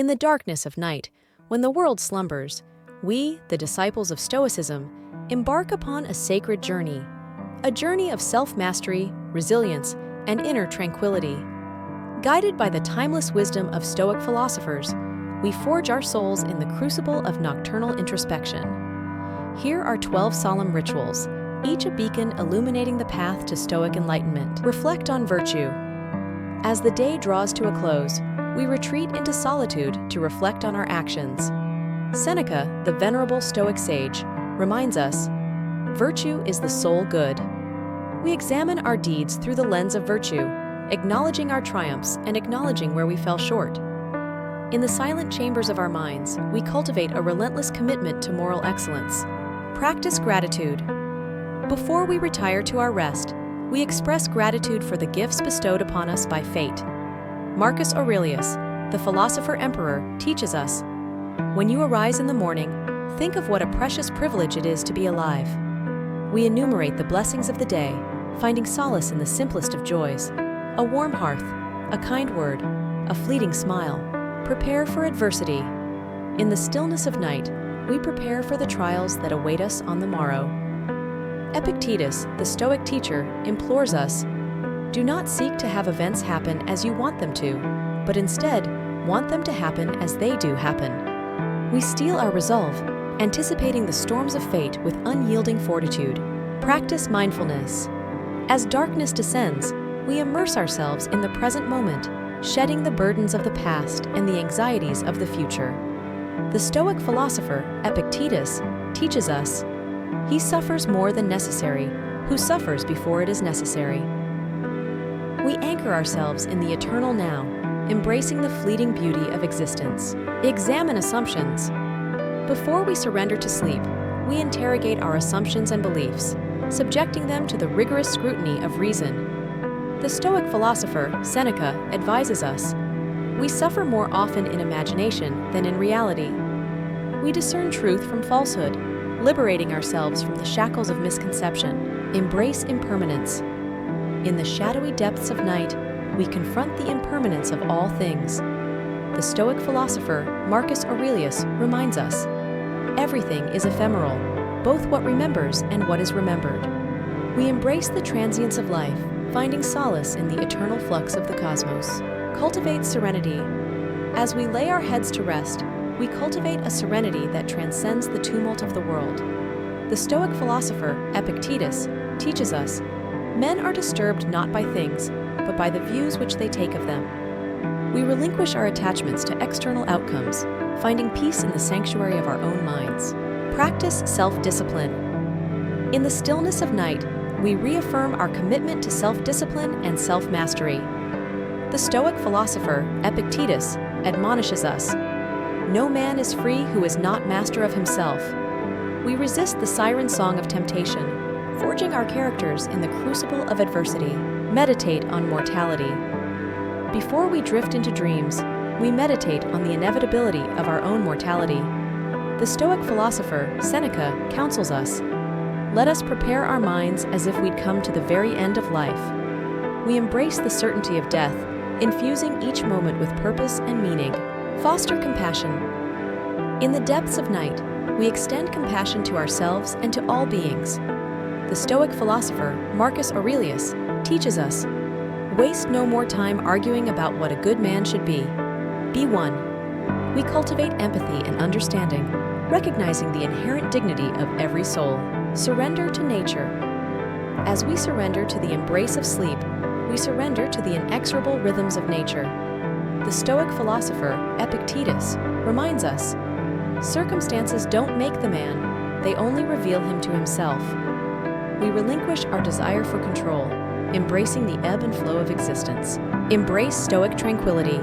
In the darkness of night, when the world slumbers, we, the disciples of Stoicism, embark upon a sacred journey, a journey of self-mastery, resilience, and inner tranquility. Guided by the timeless wisdom of Stoic philosophers, we forge our souls in the crucible of nocturnal introspection. Here are 12 solemn rituals, each a beacon illuminating the path to Stoic enlightenment. Reflect on virtue. As the day draws to a close, we retreat into solitude to reflect on our actions. Seneca, the venerable Stoic sage, reminds us, virtue is the sole good. We examine our deeds through the lens of virtue, acknowledging our triumphs and acknowledging where we fell short. In the silent chambers of our minds, we cultivate a relentless commitment to moral excellence. Practice gratitude. Before we retire to our rest, we express gratitude for the gifts bestowed upon us by fate. Marcus Aurelius, the philosopher-emperor, teaches us, when you arise in the morning, think of what a precious privilege it is to be alive. We enumerate the blessings of the day, finding solace in the simplest of joys. A warm hearth, a kind word, a fleeting smile. Prepare for adversity. In the stillness of night, we prepare for the trials that await us on the morrow. Epictetus, the Stoic teacher, implores us, do not seek to have events happen as you want them to, but instead, want them to happen as they do happen. We steel our resolve, anticipating the storms of fate with unyielding fortitude. Practice mindfulness. As darkness descends, we immerse ourselves in the present moment, shedding the burdens of the past and the anxieties of the future. The Stoic philosopher, Epictetus, teaches us, he suffers more than necessary, who suffers before it is necessary. We anchor ourselves in the eternal now, embracing the fleeting beauty of existence. Examine assumptions. Before we surrender to sleep, we interrogate our assumptions and beliefs, subjecting them to the rigorous scrutiny of reason. The Stoic philosopher, Seneca, advises us, we suffer more often in imagination than in reality. We discern truth from falsehood, liberating ourselves from the shackles of misconception. Embrace impermanence. In the shadowy depths of night, we confront the impermanence of all things. The Stoic philosopher, Marcus Aurelius, reminds us, everything is ephemeral, both what remembers and what is remembered. We embrace the transience of life, finding solace in the eternal flux of the cosmos. Cultivate serenity. As we lay our heads to rest, we cultivate a serenity that transcends the tumult of the world. The Stoic philosopher, Epictetus, teaches us, men are disturbed not by things, but by the views which they take of them. We relinquish our attachments to external outcomes, finding peace in the sanctuary of our own minds. Practice self-discipline. In the stillness of night, we reaffirm our commitment to self-discipline and self-mastery. The Stoic philosopher, Epictetus, admonishes us, no man is free who is not master of himself. We resist the siren song of temptation, forging our characters in the crucible of adversity. Meditate on mortality. Before we drift into dreams, we meditate on the inevitability of our own mortality. The Stoic philosopher, Seneca, counsels us, let us prepare our minds as if we'd come to the very end of life. We embrace the certainty of death, infusing each moment with purpose and meaning. Foster compassion. In the depths of night, we extend compassion to ourselves and to all beings. The Stoic philosopher, Marcus Aurelius, teaches us, waste no more time arguing about what a good man should be. Be one. We cultivate empathy and understanding, recognizing the inherent dignity of every soul. Surrender to nature. As we surrender to the embrace of sleep, we surrender to the inexorable rhythms of nature. The Stoic philosopher, Epictetus, reminds us, circumstances don't make the man, they only reveal him to himself. We relinquish our desire for control, embracing the ebb and flow of existence. Embrace Stoic tranquility.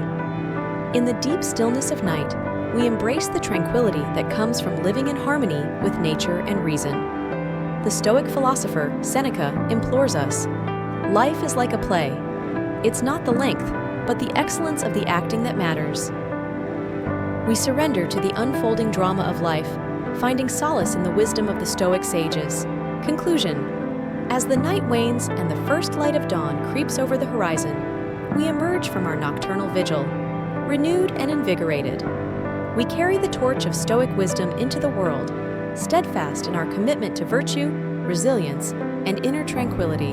In the deep stillness of night, we embrace the tranquility that comes from living in harmony with nature and reason. The Stoic philosopher, Seneca, implores us, life is like a play. It's not the length, but the excellence of the acting that matters. We surrender to the unfolding drama of life, finding solace in the wisdom of the Stoic sages. Conclusion. As the night wanes and the first light of dawn creeps over the horizon, we emerge from our nocturnal vigil. renewed and invigorated. We carry the torch of Stoic wisdom into the world, steadfast in our commitment to virtue, resilience, and inner tranquility.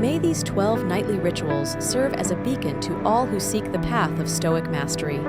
May these 12 nightly rituals serve as a beacon to all who seek the path of Stoic mastery.